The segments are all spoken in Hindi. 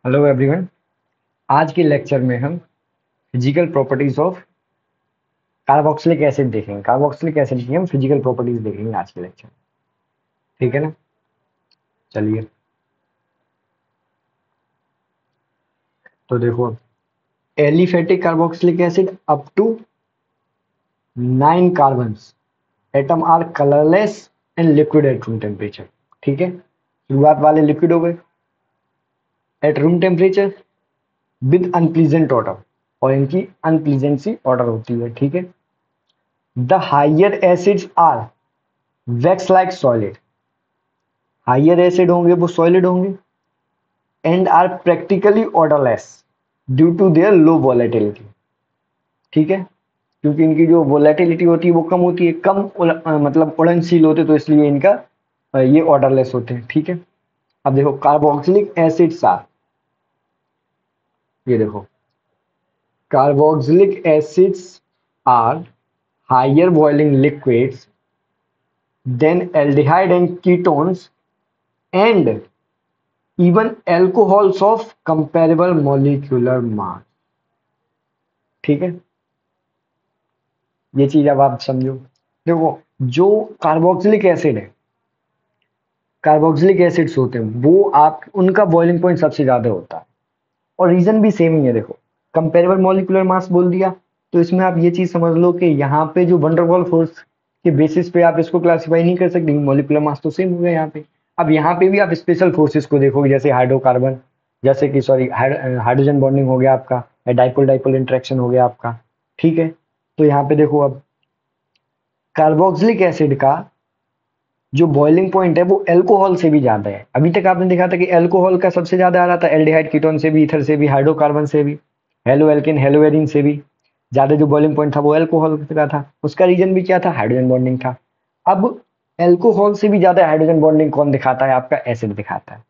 Hello everyone. आज के लेक्चर में हम physical properties of carboxylic acid देखेंगे। कार्बोक्सिलिक एसिड की हम फिजिकल प्रॉपर्टीज देखेंगे आज के लेक्चर में। ठीक है ना? चलिए, तो देखो, aliphatic carboxylic acid up to 9 carbons atom are colourless and liquid at room temperature. ठीक है, शुरुआत वाले लिक्विड हो गए at room temperature with unpleasant odour, और इनकी अनप्लीजेंसी ऑर्डर होती है। ठीक है, the higher acids are wax like solid. Higher acid होंगे वो सॉलिड होंगे and are practically odourless due to their low volatility. ठीक है, क्योंकि इनकी जो वॉलेटिलिटी होती है वो कम होती है, मतलब उड़नशील होते, तो इसलिए इनका ये ऑर्डरलेस होते हैं। ठीक है, अब देखो कार्बोक्सिलिक एसिड्स आर, ये देखो, carboxylic acids are higher boiling liquids than aldehyde and ketones and even alcohols of comparable molecular mass. ठीक है, ये चीज अब आप समझो। देखो, जो कार्बोक्सिलिक एसिड है, कार्बोक्सिलिक एसिड्स होते हैं वो आप उनका बॉइलिंग पॉइंट सबसे ज्यादा होता है, और रीजन भी सेम ही है। देखो, कंपेरेबल मॉलिक्यूलर मास बोल दिया, तो इसमें आप ये चीज समझ लो कि यहाँ पे जो वंडरवॉल फोर्स के बेसिस पे आप इसको क्लासिफाई नहीं कर सकते, मॉलिक्यूलर मास तो सेम हो गया यहाँ पे। अब यहाँ पे भी आप स्पेशल फोर्सेस को देखोगे, जैसे हाइड्रोकार्बन, जैसे कि सॉरी हाइड्रोजन बॉन्डिंग हो गया आपका, या डाइपोल डाइपोल इंटरेक्शन हो गया आपका। ठीक है, तो यहाँ पे देखो, अब कार्बोक्सिलिक एसिड का जो बॉइलिंग पॉइंट है वो अल्कोहल से भी ज्यादा है। अभी तक आपने देखा था कि अल्कोहल का सबसे ज्यादा आ रहा था, एल्डिहाइड कीटोन से भी, ईथर से भी, हाइड्रोकार्बन से भी, हेलो एल्किन हेलोएरिन से भी ज्यादा जो बॉइलिंग पॉइंट था वो अल्कोहल का था। उसका रीजन भी क्या था? हाइड्रोजन बॉन्डिंग था। अब अल्कोहल से भी ज्यादा हाइड्रोजन बॉन्डिंग कौन दिखाता है? आपका एसिड दिखाता है।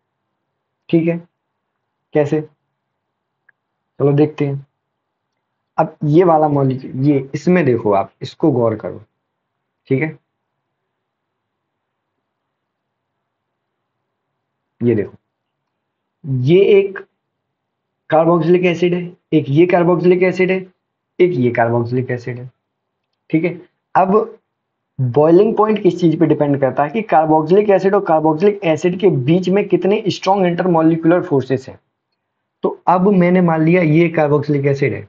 ठीक है, कैसे? चलो देखते हैं। अब ये वाला मॉलिक्यूल, ये इसमें देखो, आप इसको गौर करो। ठीक है, ये देखो, ये एक कार्बोक्सिलिक एसिड है, एक ये कार्बोक्सिलिक एसिड है, एक ये कार्बोक्सिलिक एसिड है। ठीक है, अब बॉइलिंग पॉइंट किस चीज पे डिपेंड करता है कि कार्बोक्सिलिक एसिड और कार्बोक्सिलिक एसिड के बीच में कितने स्ट्रॉन्ग इंटरमोलिकुलर फोर्सेस हैं। तो अब मैंने मान लिया ये कार्बोक्सिलिक एसिड है।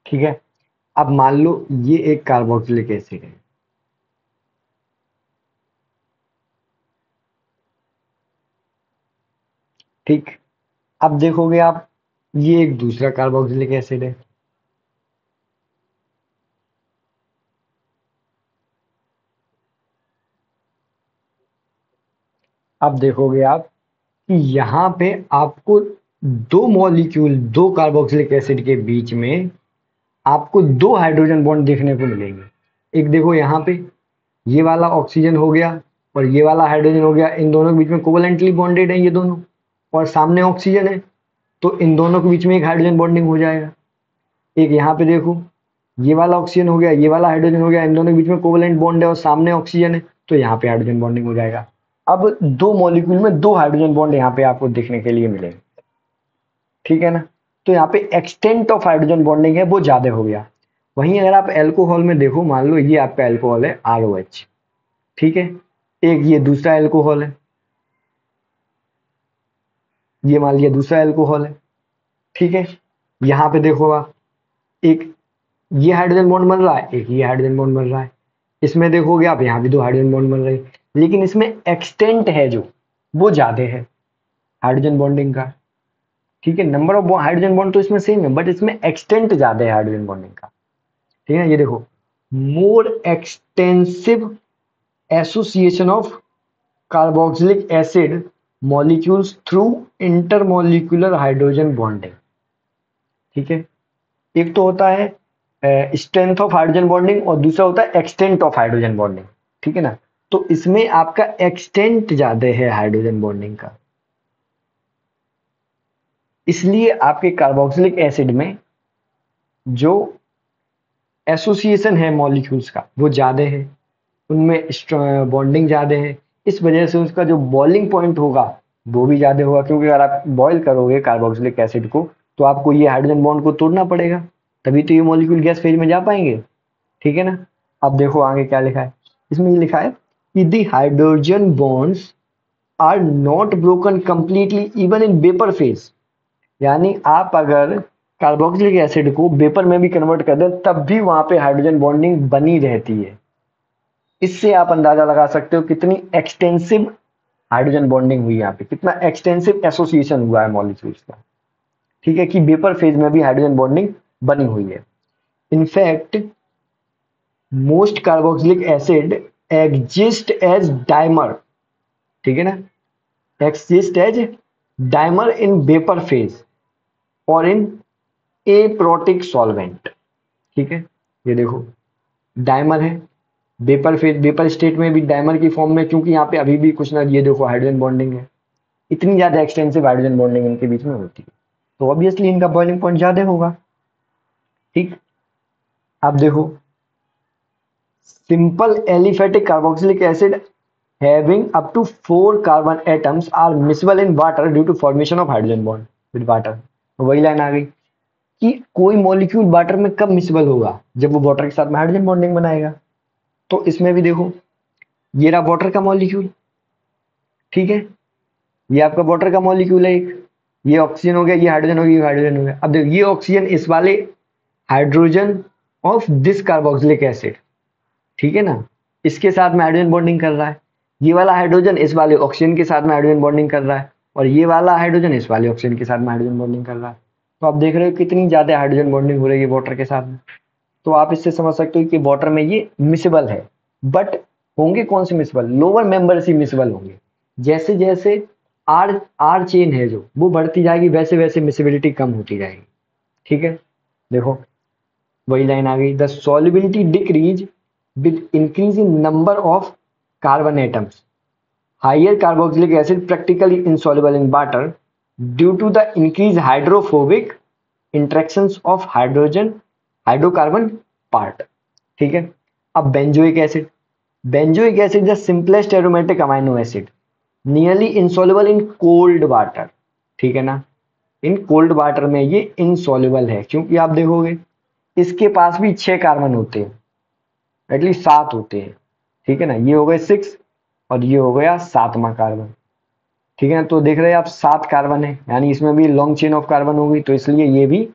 ठीक है, अब मान लो ये एक कार्बोक्सिलिक एसिड है। ठीक, अब देखोगे आप, ये एक दूसरा कार्बोक्सिलिक एसिड है। अब देखोगे आप कि यहाँ पे आपको दो मॉलिक्यूल, दो कार्बोक्सिलिक एसिड के बीच में आपको दो हाइड्रोजन बॉन्ड देखने को मिलेंगे। एक देखो यहाँ पे, ये वाला ऑक्सीजन हो गया और ये वाला हाइड्रोजन हो गया, इन दोनों के बीच में कोवलेंटली बॉन्डेड है ये दोनों, और सामने ऑक्सीजन है, तो इन दोनों के बीच में एक हाइड्रोजन बॉन्डिंग हो जाएगा। एक यहाँ पे देखो, ये वाला ऑक्सीजन हो गया, ये वाला हाइड्रोजन हो गया, इन दोनों के बीच में कोवलेंट बॉन्ड है और सामने ऑक्सीजन है, तो यहाँ पे हाइड्रोजन बॉन्डिंग हो जाएगा। अब दो मॉलिक्यूल में दो हाइड्रोजन बॉन्ड यहाँ पे आपको देखने के लिए मिलेंगे। ठीक है ना? तो यहाँ पे एक्सटेंट ऑफ हाइड्रोजन बॉन्डिंग है वो ज्यादा हो गया। वहीं अगर आप एल्कोहल में देखो, मान लो ये आपका एल्कोहल है ROH। ठीक है, एक ये दूसरा एल्कोहल है, ये मान लिया दूसरा एल्कोहल है। ठीक है, यहाँ पे देखो आप, एक ये हाइड्रोजन बॉन्ड बन रहा है, एक ये हाइड्रोजन बॉन्ड बन रहा है। इसमें देखोगे आप, यहाँ भी दो हाइड्रोजन बॉन्ड बन रहे हैं, लेकिन इसमें एक्सटेंट है जो, वो ज्यादा है हाइड्रोजन बॉन्डिंग का। ठीक है, नंबर ऑफ हाइड्रोजन बॉन्ड तो इसमें सेम है, बट इसमें एक्सटेंट ज्यादा है हाइड्रोजन बॉन्डिंग का। ठीक है, ये देखो, more extensive association of carboxylic acid molecules through intermolecular hydrogen bonding. ठीक है, एक तो होता है स्ट्रेंथ ऑफ हाइड्रोजन बॉन्डिंग और दूसरा होता है एक्सटेंट ऑफ हाइड्रोजन बॉन्डिंग। ठीक है ना, तो इसमें आपका एक्सटेंट ज्यादा है हाइड्रोजन बॉन्डिंग का, इसलिए आपके कार्बोक्सिलिक एसिड में जो एसोसिएशन है मॉलिक्यूल्स का वो ज्यादा है, उनमें बॉन्डिंग ज्यादा है, इस वजह से उसका जो बॉइलिंग पॉइंट होगा वो भी ज्यादा होगा, क्योंकि अगर आप बॉईल करोगे कार्बोक्सिलिक एसिड को तो आपको ये हाइड्रोजन बॉन्ड को तोड़ना पड़ेगा, तभी तो ये मॉलिक्यूल गैस फेज में जा पाएंगे। ठीक है ना, अब देखो आगे क्या लिखा है, इसमें ये लिखा है कि the hydrogen bonds are not broken completely even in vapour phase. यानी आप अगर कार्बोक्सिलिक एसिड को वेपर में भी कन्वर्ट कर दें तब भी वहां पे हाइड्रोजन बॉन्डिंग बनी रहती है। इससे आप अंदाजा लगा सकते हो कितनी एक्सटेंसिव हाइड्रोजन बॉन्डिंग हुई है यहाँ पे, कितना एक्सटेंसिव एसोसिएशन हुआ है मॉलिक्यूल्स का। ठीक है, कि वेपर फेज में भी हाइड्रोजन बॉन्डिंग बनी हुई है। In fact most carboxylic acid exist as dimer. ठीक है ना, exist as dimer in vapour phase और इन एप्रोटिक सॉल्वेंट। ठीक है, ये देखो डाइमर है, वेपर फेज वेपर स्टेट में भी डाइमर की फॉर्म में, क्योंकि यहाँ पे अभी भी कुछ ना, ये देखो हाइड्रोजन बॉन्डिंग है, इतनी ज्यादा एक्सटेंसिव हाइड्रोजन बॉन्डिंग इनके बीच में होती है, तो ऑब्वियसली इनका बॉइलिंग पॉइंट ज्यादा होगा। ठीक, अब देखो simple aliphatic carboxylic acid having up to 4 carbon atoms are miscible in water due to formation of hydrogen bond with water। तो वही लाइन आ गई कि कोई मॉलिक्यूल वाटर में कब मिसबल होगा, जब वो वाटर के साथ में हाइड्रोजन बॉन्डिंग बनाएगा। तो इसमें भी देखो ये रहा वाटर का मॉलिक्यूल। ठीक है, ये आपका वाटर का मॉलिक्यूल है एक, ये ऑक्सीजन हो गया, ये हाइड्रोजन हो गया, ये हाइड्रोजन हो गया। अब देखो ये ऑक्सीजन इस वाले hydrogen of this carboxylic acid, ठीक है ना, इसके साथ में हाइड्रोजन बॉन्डिंग कर रहा है। ये वाला हाइड्रोजन इस वाले ऑक्सीजन के साथ में हाइड्रोजन बॉन्डिंग कर रहा है और ये वाला हाइड्रोजन इस वाले ऑक्सीजन के साथ में हाइड्रोजन बॉन्डिंग कर रहा है। तो आप देख रहे हो कितनी ज्यादा हाइड्रोजन बॉन्डिंग हो रही है वाटर के साथ में। तो आप इससे समझ सकते हो कि वाटर में ये मिसेबल है, बट होंगे कौन से मिसेबल, लोअर मेंबर्स ही मिसेबल होंगे। जैसे जैसे आर आर चेन है जो वो बढ़ती जाएगी वैसे वैसे मिसेबिलिटी कम होती जाएगी। ठीक है, देखो वही लाइन आ गई, the solubility decrease with increase in number of carbon atoms. Higher carboxylic acid practically insoluble in water due to the increased hydrophobic interactions of hydrocarbon part। ठीक है, अब benzoic acid, benzoic acid the simplest aromatic amino acid nearly insoluble in cold water. ठीक है ना, इन कोल्ड वाटर में ये इनसॉल्युबल है, क्योंकि आप देखोगे इसके पास भी 6 कार्बन होते हैं, एटलीस्ट 7 होते हैं। ठीक है ना, ये हो गए 6 और ये हो गया 7वां कार्बन। ठीक है ना, तो देख रहे हैं आप 7 कार्बन है, यानी इसमें भी लॉन्ग चेन ऑफ कार्बन होगी, तो इसलिए ये भी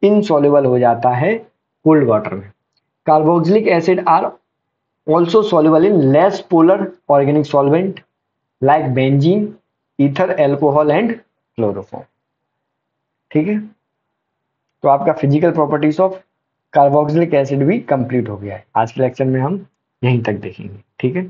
इनसॉल्युबल हो जाता है कोल्ड वाटर में। Carboxylic acid are also soluble in less polar organic solvent like benzene, ether, alcohol and chloroform. ठीक है, तो आपका physical properties of carboxylic acid भी कंप्लीट हो गया है। आज के लेक्चर में हम यहीं तक देखेंगे। ठीक है।